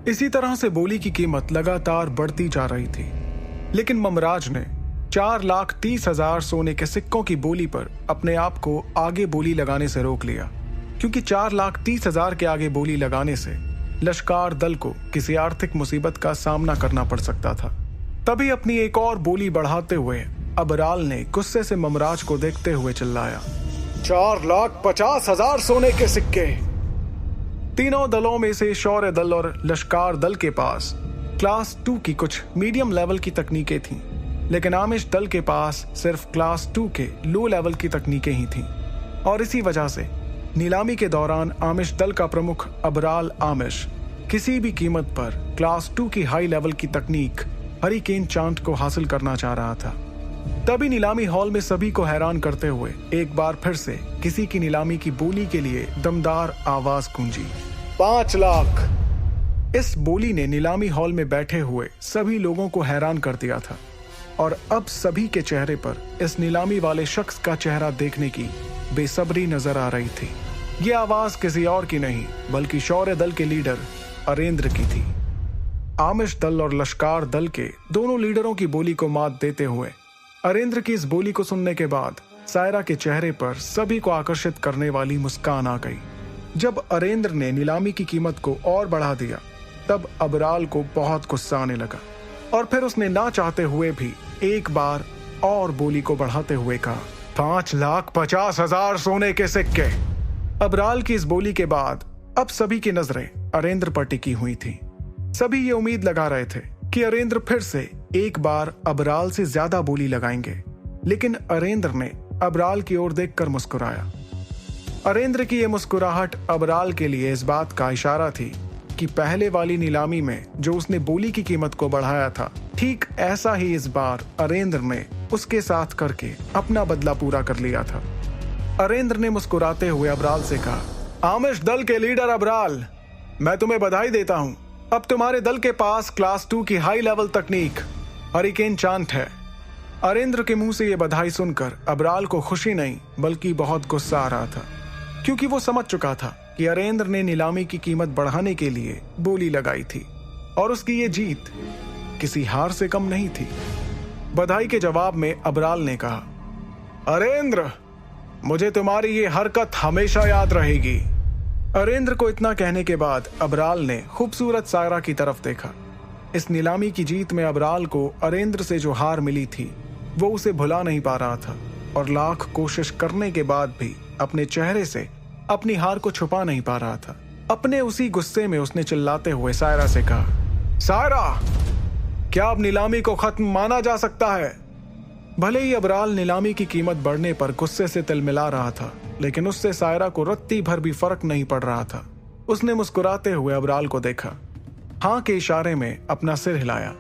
इसी तरह से बोली की कीमत लगातार बढ़ती जा रही थी, लेकिन ममराज ने 4,30,000 सोने के सिक्कों की बोली पर अपने आप को आगे बोली लगाने से रोक लिया, क्योंकि 4,30,000 के आगे बोली लगाने से लश्कार दल को किसी आर्थिक मुसीबत का सामना करना पड़ सकता था। तभी अपनी एक और बोली बढ़ाते हुए अबराल ने गुस्से से ममराज को देखते हुए चिल्लाया, 4,50,000 सोने के सिक्के। तीनों दलों में से शौर्य दल और लश्कार दल के पास क्लास 2 की कुछ मीडियम लेवल की तकनीकें थीं, लेकिन आमिश दल के पास सिर्फ क्लास 2 के लो लेवल की तकनीकें ही थीं। और इसी वजह से नीलामी के दौरान आमिश दल का प्रमुख अबराल आमिश किसी भी कीमत पर क्लास 2 की हाई लेवल की तकनीक हरिकेन चांट को हासिल करना चाह रहा था। तभी नीलामी हॉल में सभी को हैरान करते हुए एक बार फिर से किसी की नीलामी की बोली के लिए दमदार आवाज गूंजी, 5 लाख। इस बोली ने नीलामी हॉल में बैठे हुए सभी लोगों को हैरान कर दिया था और अब सभी के चेहरे पर इस नीलामी वाले शख्स का चेहरा देखने की बेसब्री नजर आ रही थी। ये आवाज किसी और की नहीं बल्कि शौर्य दल के लीडर अरेंद्र की थी। आमिश दल और लश्कार दल के दोनों लीडरों की बोली को मात देते हुए अरेंद्र की इस बोली को सुनने के बाद सायरा के चेहरे पर सभी को आकर्षित करने वाली मुस्कान आ गई। जब अरेंद्र ने नीलामी की कीमत को और बढ़ा दिया तब अबराल को बहुत गुस्सा आने लगा और फिर उसने ना चाहते हुए भी एक बार और बोली को बढ़ाते हुए कहा, 5,50,000 सोने के सिक्के। अबराल की इस बोली के बाद अब सभी की नजरें अरेंद्र पर टिकी हुई थी। सभी ये उम्मीद लगा रहे थे कि अरेंद्र फिर से एक बार अबराल से ज्यादा बोली लगाएंगे, लेकिन अरेंद्र ने अबराल की ओर देखकर मुस्कुराया। अरेंद्र की यह मुस्कुराहट अबराल के लिए इस बात का इशारा थी कि पहले वाली नीलामी में जो उसने बोली की कीमत को बढ़ाया था, ठीक ऐसा ही इस बार अरेंद्र ने उसके साथ करके अपना बदला पूरा कर लिया था। अरेंद्र ने मुस्कुराते हुए अबराल से कहा, आमिश दल के लीडर अबराल, मैं तुम्हें बधाई देता हूं। अब तुम्हारे दल के पास क्लास 2 की हाई लेवल तकनीक हरिकेन चांट है। अरेंद्र के मुंह से यह बधाई सुनकर अबराल को खुशी नहीं बल्कि बहुत गुस्सा आ रहा था, क्योंकि वो समझ चुका था कि अरेंद्र ने नीलामी की कीमत बढ़ाने के लिए बोली लगाई थी और उसकी ये जीत किसी हार से कम नहीं थी। बधाई के जवाब में अबराल ने कहा, अरेंद्र, मुझे तुम्हारी ये हरकत हमेशा याद रहेगी। अरेंद्र को इतना कहने के बाद अबराल ने खूबसूरत सायरा की तरफ देखा। इस नीलामी की जीत में अबराल को अरेंद्र से जो हार मिली थी वो उसे भुला नहीं पा रहा था और लाख कोशिश करने के बाद भी अपने चेहरे से अपनी हार को छुपा नहीं पा रहा था। अपने उसी गुस्से में उसने चिल्लाते हुए सायरा से कहा, सायरा, क्या अब नीलामी को खत्म माना जा सकता है? भले ही अबराल नीलामी की कीमत बढ़ने पर गुस्से से तिलमिला रहा था, लेकिन उससे सायरा को रत्ती भर भी फर्क नहीं पड़ रहा था। उसने मुस्कुराते हुए अबराल को देखा, हाँ के इशारे में अपना सिर हिलाया,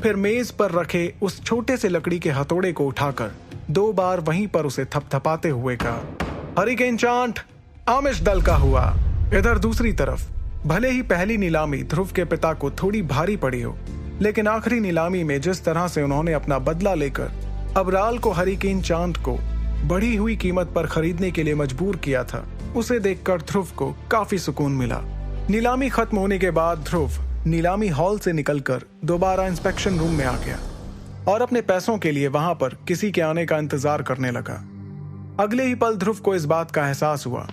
फिर मेज पर रखे उस छोटे से लकड़ी के हथौड़े को उठाकर 2 बार वहीं पर उसे थपथपाते हुए कहा, हरिकेन चांट आमिश दल का हुआ। इधर दूसरी तरफ भले ही पहली नीलामी ध्रुव के पिता को थोड़ी भारी पड़ी हो, लेकिन आखिरी नीलामी में जिस तरह से उन्होंने अपना बदला लेकर अबराल को हरिकेन चांट को बढ़ी हुई कीमत पर खरीदने के लिए मजबूर किया था, उसे देखकर ध्रुव को काफी सुकून मिला। नीलामी खत्म होने के बाद ध्रुव नीलामी हॉल से निकलकर दोबारा इंस्पेक्शन रूम में आ गया और अपने पैसों के लिए वहां पर किसी के आने का इंतजार करने लगा। अगले ही पल ध्रुव को इस बात का एहसास हुआ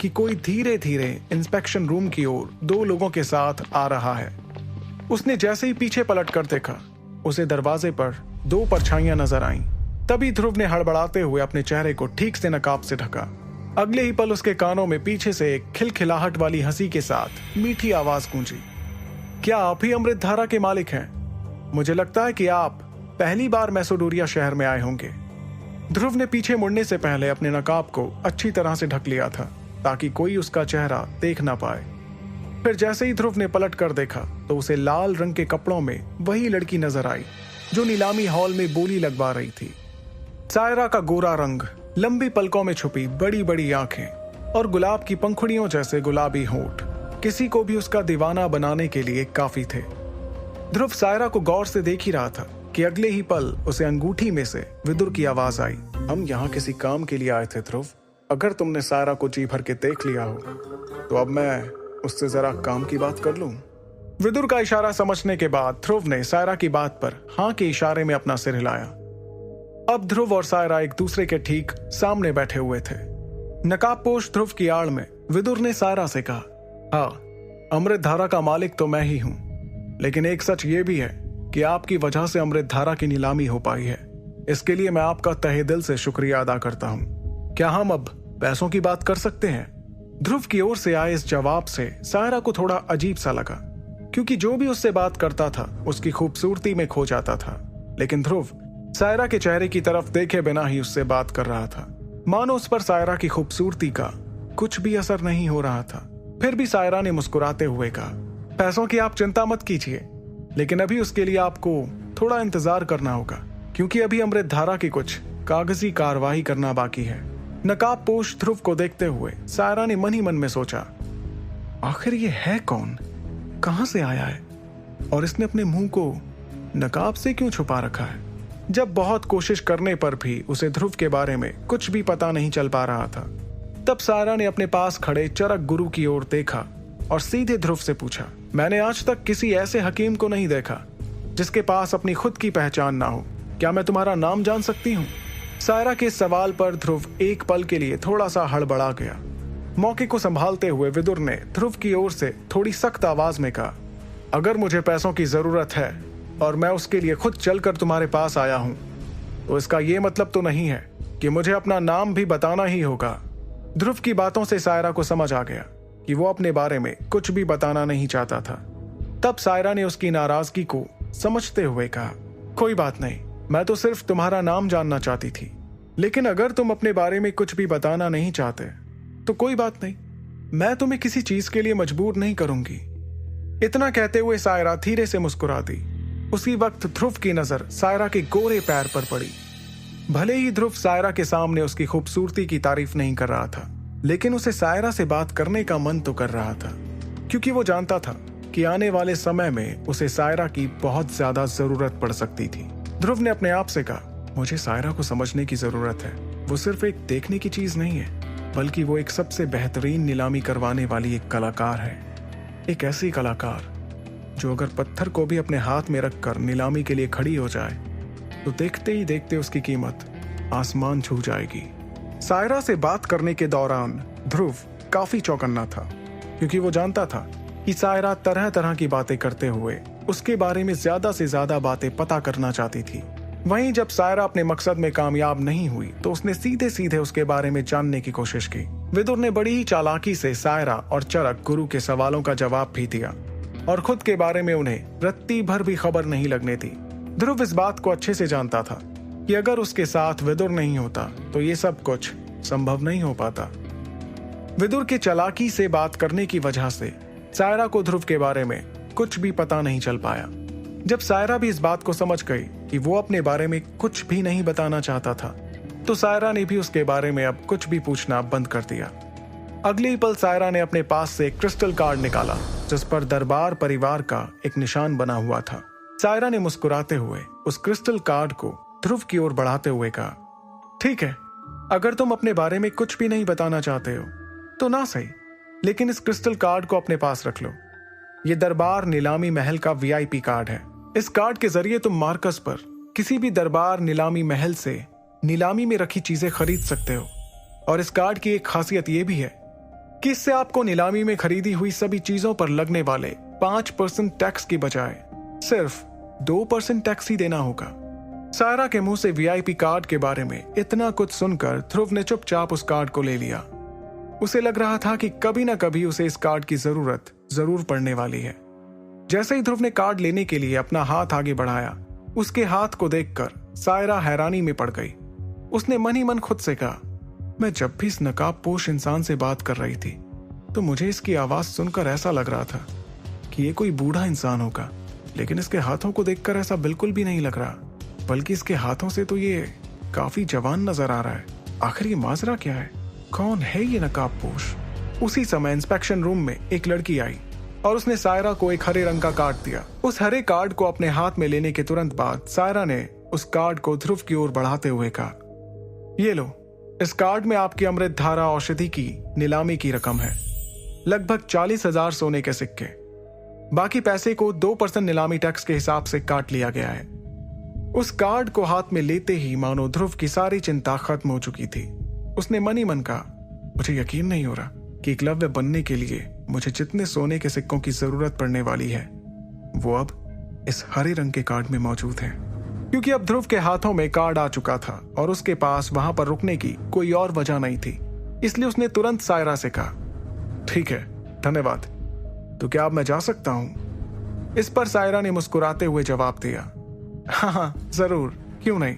कि कोई धीरे धीरे इंस्पेक्शन रूम की ओर 2 लोगों के साथ आ रहा है। उसने जैसे ही पीछे पलट कर देखा, उसे दरवाजे पर 2 परछाइयां नजर आईं। तभी ध्रुव ने हड़बड़ाते हुए अपने चेहरे को ठीक से नकाब से ढका। अगले ही पल उसके कानों में पीछे से एक खिलखिलाहट वाली हंसी के साथ मीठी आवाज गूंजी, क्या आप ही अमृतधारा के मालिक हैं? मुझे लगता है कि आप पहली बार मैसोडोरिया शहर में आए होंगे। ध्रुव ने पीछे मुड़ने से पहले अपने नकाब को अच्छी तरह से ढक लिया था ताकि कोई उसका चेहरा देख ना पाए। फिर जैसे ही ध्रुव ने पलट कर देखा तो उसे लाल रंग के कपड़ों में वही लड़की नजर आई जो नीलामी हॉल में बोली लगवा रही थी। सायरा का गोरा रंग, लंबी पलकों में छुपी बड़ी बड़ी आंखें और गुलाब की पंखुड़ियों जैसे गुलाबी होंठ किसी को भी उसका दीवाना बनाने के लिए काफी थे। ध्रुव सायरा को गौर से देख ही रहा था कि अगले ही पल उसे अंगूठी में से विदुर की आवाज आई, हम यहाँ किसी काम के लिए आए थे ध्रुव। अगर तुमने सायरा को जी भर के देख लिया हो तो अब मैं उससे जरा काम की बात कर लूं। विदुर का इशारा समझने के बाद ध्रुव ने सायरा की बात पर हाँ के इशारे में अपना सिर हिलाया। अब ध्रुव और सायरा एक दूसरे के ठीक सामने बैठे हुए थे। नकाबपोश ध्रुव की आड़ में विदुर ने सायरा से कहा, हाँ, अमृत धारा का मालिक तो मैं ही हूं, लेकिन एक सच ये भी है कि आपकी वजह से अमृत धारा की नीलामी हो पाई है। इसके लिए मैं आपका तहे दिल से शुक्रिया अदा करता हूं। क्या हम अब पैसों की बात कर सकते हैं? ध्रुव की ओर से आए इस जवाब से सायरा को थोड़ा अजीब सा लगा, क्योंकि जो भी उससे बात करता था उसकी खूबसूरती में खो जाता था। लेकिन ध्रुव सायरा के चेहरे की तरफ देखे बिना ही उससे बात कर रहा था, मानो उस पर सायरा की खूबसूरती का कुछ भी असर नहीं हो रहा था। फिर भी सायरा ने मुस्कुराते हुए कहा, पैसों की आप चिंता मत कीजिए, लेकिन अभी उसके लिए आपको थोड़ा इंतजार करना होगा, क्योंकि अभी अमृत धारा की कुछ कागजी कार्रवाई करना बाकी है। नकाबपोश ध्रुव को देखते हुए सायरा ने मन ही मन में सोचा, आखिर ये है कौन, कहां से आया है, और इसने अपने मुंह को नकाब से क्यों छुपा रखा है? जब बहुत कोशिश करने पर भी उसे ध्रुव के बारे में कुछ भी पता नहीं चल पा रहा था, तब सायरा ने अपने पास खड़े चरक गुरु की ओर देखा और सीधे ध्रुव से पूछा, मैंने आज तक किसी ऐसे हकीम को नहीं देखा जिसके पास अपनी खुद की पहचान ना हो। क्या मैं तुम्हारा नाम जान सकती हूँ? सायरा के सवाल पर ध्रुव एक पल के लिए थोड़ा सा हड़बड़ा गया। मौके को संभालते हुए विदुर ने ध्रुव की ओर से थोड़ी सख्त आवाज में कहा, अगर मुझे पैसों की जरूरत है और मैं उसके लिए खुद चलकर तुम्हारे पास आया हूं, तो इसका यह मतलब तो नहीं है कि मुझे अपना नाम भी बताना ही होगा। ध्रुव की बातों से सायरा को समझ आ गया कि वो अपने बारे में कुछ भी बताना नहीं चाहता था। तब सायरा ने उसकी नाराजगी को समझते हुए कहा, कोई बात नहीं, मैं तो सिर्फ तुम्हारा नाम जानना चाहती थी, लेकिन अगर तुम अपने बारे में कुछ भी बताना नहीं चाहते तो कोई बात नहीं, मैं तुम्हें किसी चीज के लिए मजबूर नहीं करूंगी। इतना कहते हुए सायरा धीरे से मुस्कुरा दी। उसी वक्त ध्रुव की नजर सायरा के गोरे पैर पर पड़ी। भले ही ध्रुव सायरा के सामने उसकी खूबसूरती की तारीफ नहीं कर रहा था, लेकिन उसे सायरा से बात करने का मन तो कर रहा था, क्योंकि वो जानता था कि आने वाले समय में उसे सायरा की बहुत ज्यादा जरूरत पड़ सकती थी। ध्रुव ने अपने आप से कहा, मुझे सायरा को समझने की जरूरत है। वो सिर्फ एक देखने की चीज नहीं है, बल्कि वो एक सबसे बेहतरीन नीलामी करवाने वाली एक कलाकार है। एक ऐसी कलाकार जो अगर पत्थर को भी अपने हाथ में रखकर नीलामी के लिए खड़ी हो जाए तो देखते ही देखते उसकी कीमत आसमान छू जाएगी। सायरा से बात करने के दौरान ध्रुव काफी चौकन्ना था, क्योंकि वो जानता था कि सायरा तरह तरह की बातें करते हुए उसके बारे में ज्यादा से ज्यादा बातें पता करना चाहती थी। वहीं जब सायरा अपने मकसद में कामयाब नहीं हुई तो उसने सीधे सीधे उसके बारे में जानने की कोशिश की। विदुर ने बड़ी ही चालाकी से सायरा और चरक गुरु के सवालों का जवाब भी दिया और खुद के बारे में उन्हें रत्ती भर भी खबर नहीं लगने दी। ध्रुव इस बात को अच्छे से जानता था कि अगर उसके साथ विदुर नहीं होता तो ये सब कुछ संभव नहीं हो पाता। विदुर के चालाकी से बात करने की वजह से सायरा को ध्रुव के बारे में कुछ भी पता नहीं चल पाया। जब सायरा भी इस बात को समझ गई कि वो अपने बारे में कुछ भी नहीं बताना चाहता था, तो सायरा ने भी उसके बारे में अब कुछ भी पूछना बंद कर दिया। अगले ही पल सायरा ने अपने पास से एक क्रिस्टल कार्ड निकाला जिस पर दरबार परिवार का एक निशान बना हुआ था। सायरा ने मुस्कुराते हुए उस क्रिस्टल कार्ड को ध्रुव की ओर बढ़ाते हुए कहा, ठीक है, अगर तुम अपने बारे में कुछ भी नहीं बताना चाहते हो तो ना सही, लेकिन इस क्रिस्टल कार्ड को अपने पास रख लो। ये दरबार नीलामी महल का वीआईपी कार्ड है। इस कार्ड के जरिए तुम मार्कस पर किसी भी दरबार नीलामी महल से नीलामी में रखी चीजें खरीद सकते हो। और इस कार्ड की एक खासियत यह भी है कि इससे आपको नीलामी में खरीदी हुई सभी चीजों पर लगने वाले 5% टैक्स की बजाय सिर्फ 2% टैक्स ही देना होगा। सायरा के मुंह से वीआईपी कार्ड के बारे में इतना कुछ सुनकर ध्रुव ने चुपचाप उस कार्ड को ले लिया। उसे लग रहा था कि कभी ना कभी उसे इस कार्ड की जरूरत जरूर पड़ने वाली है। जैसे ही ध्रुव ने कार्ड लेने के लिए अपना हाथ आगे बढ़ाया, उसके हाथ को देखकर सायरा हैरानी में पड़ गई। उसने मन ही मन खुद से कहा, मैं जब भी इस नकाबपोश इंसान से बात कर रही थी तो मुझे इसकी आवाज सुनकर ऐसा लग रहा था कि ये कोई बूढ़ा इंसान होगा, लेकिन इसके हाथों को देखकर ऐसा बिल्कुल भी नहीं लग रहा, बल्कि इसके हाथों से तो ये काफी जवान नजर आ रहा है। आखिर ये माजरा क्या है? कौन है ये नकाबपोश? उसी समय इंस्पेक्शन रूम में एक लड़की आई और उसने सायरा को एक हरे रंग का कार्ड दिया। उस हरे कार्ड को अपने हाथ में लेने के तुरंत बाद सायरा ने उस कार्ड को ध्रुव की ओर बढ़ाते हुए कहा, ये लो, इस कार्ड में आपकी अमृत धारा औषधि की नीलामी की रकम है, लगभग 40,000 सोने के सिक्के। बाकी पैसे को 2% नीलामी टैक्स के हिसाब से काट लिया गया है। उस कार्ड को हाथ में लेते ही मानो ध्रुव की सारी चिंता खत्म हो चुकी थी। उसने मन ही मन कहा, मुझे यकीन नहीं हो रहा कि एकलव्य बनने के लिए मुझे जितने सोने के सिक्कों की जरूरत पड़ने वाली है वो अब इस हरे रंग के कार्ड में मौजूद है। क्योंकि अब ध्रुव के हाथों में कार्ड आ चुका था और उसके पास वहां पर रुकने की कोई और वजह नहीं थी, इसलिए उसने तुरंत सायरा से कहा, ठीक है, धन्यवाद, तो क्या अब मैं जा सकता हूं? इस पर सायरा ने मुस्कुराते हुए जवाब दिया, हाँ जरूर, क्यों नहीं।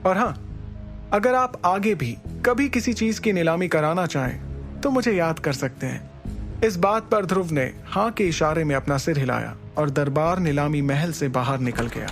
और हाँ, अगर आप आगे भी कभी किसी चीज की नीलामी कराना चाहें तो मुझे याद कर सकते हैं। इस बात पर ध्रुव ने हाँ के इशारे में अपना सिर हिलाया और दरबार नीलामी महल से बाहर निकल गया।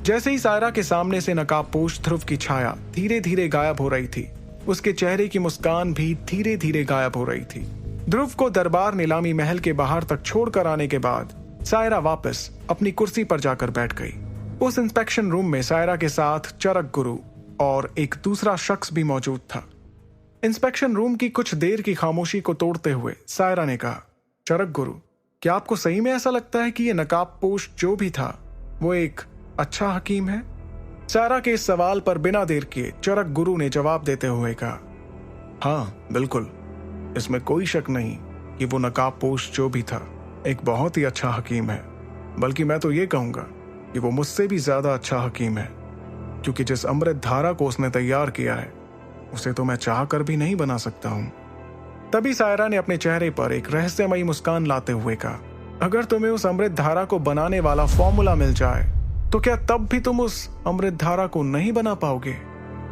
जैसे ही सायरा के सामने से नकाबपोश ध्रुव की छाया धीरे धीरे गायब हो रही थी, उसके चेहरे की मुस्कान भी धीरे धीरे गायब हो रही थी। ध्रुव को दरबार नीलामी महल के बाहर तक छोड़कर आने के बाद सायरा वापस अपनी कुर्सी पर जाकर बैठ गई। उस इंस्पेक्शन रूम में सायरा के साथ चरक गुरु और एक दूसरा शख्स भी मौजूद था। इंस्पेक्शन रूम की कुछ देर की खामोशी को तोड़ते हुए सायरा ने कहा, चरक गुरु, क्या आपको सही में ऐसा लगता है कि ये नकाबपोश जो भी था वो एक अच्छा हकीम है? सायरा के इस सवाल पर बिना देर किए चरक गुरु ने जवाब देते हुए कहा, हाँ बिल्कुल, इसमें कोई शक नहीं कि वो नकाबपोश जो भी था एक बहुत ही अच्छा हकीम है। बल्कि मैं तो ये कहूंगा कि वो मुझसे भी ज्यादा अच्छा हकीम है, क्योंकि जिस अमृत धारा को उसने तैयार किया है उसे तो मैं चाह कर भी नहीं बना सकता हूं। तभी सायरा ने अपने चेहरे पर एक रहस्यमयी मुस्कान लाते हुए कहा, अगर तुम्हें उस अमृत धारा को बनाने वाला फॉर्मूला मिल जाए तो क्या तब भी तुम उस अमृत धारा को नहीं बना पाओगे?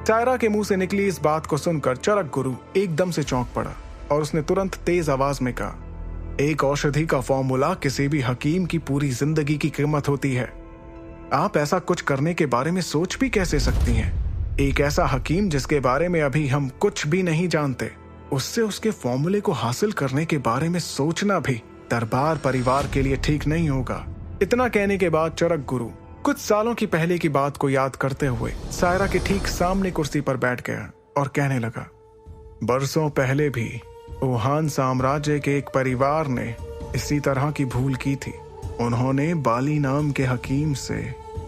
सायरा के मुंह से निकली इस बात को सुनकर चरक गुरु एकदम से चौंक पड़ा और उसने तुरंत तेज आवाज में कहा, एक औषधि का फॉर्मूला किसी भी हकीम की पूरी जिंदगी की कीमत होती है। आप ऐसा कुछ करने के बारे में सोच भी कैसे सकती हैं? एक ऐसा हकीम जिसके बारे में अभी हम कुछ भी नहीं जानते, उससे उसके फॉर्मूले को हासिल करने के बारे में सोचना भी दरबार परिवार के लिए ठीक नहीं होगा। इतना कहने के बाद चरक गुरु कुछ सालों की पहले की बात को याद करते हुए सायरा के ठीक सामने कुर्सी पर बैठ गया और कहने लगा, बरसों पहले भी वुहान साम्राज्य के एक परिवार ने इसी तरह की भूल की थी। उन्होंने बाली नाम के हकीम से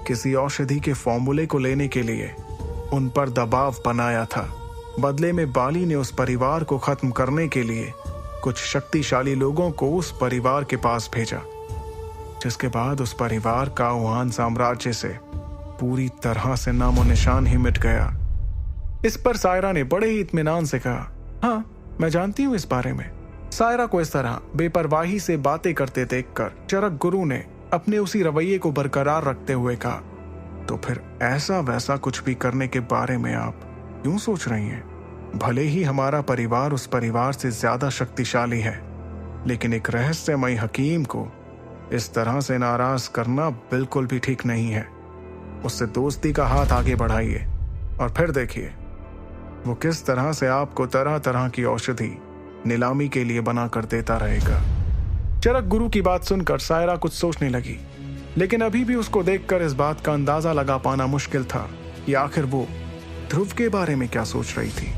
किसी औषधि के फॉर्मूले को लेने के लिए उन पर दबाव बनाया था। बदले में बाली ने उस परिवार को खत्म करने के लिए कुछ शक्तिशाली लोगों को उस परिवार के पास भेजा, जिसके बाद उस परिवार का वुहान साम्राज्य से पूरी तरह से नामो निशान ही मिट गया। इस पर सायरा ने बड़े ही इत्मीनान से कहा, हाँ मैं जानती हूँ इस बारे में। सायरा को इस तरह बेपरवाही से बातें करते देखकर चरक गुरु ने अपने उसी रवैये को बरकरार रखते हुए कहा, तो फिर ऐसा वैसा कुछ भी करने के बारे में आप क्यों सोच रही हैं? भले ही हमारा परिवार उस परिवार से ज्यादा शक्तिशाली है, लेकिन एक रहस्यमयी हकीम को इस तरह से नाराज करना बिल्कुल भी ठीक नहीं है। उससे दोस्ती का हाथ आगे बढ़ाइए और फिर देखिए वो किस तरह से आपको तरह तरह की औषधि नीलामी के लिए बना कर देता रहेगा। चरक गुरु की बात सुनकर सायरा कुछ सोचने लगी, लेकिन अभी भी उसको देखकर इस बात का अंदाजा लगा पाना मुश्किल था कि आखिर वो ध्रुव के बारे में क्या सोच रही थी।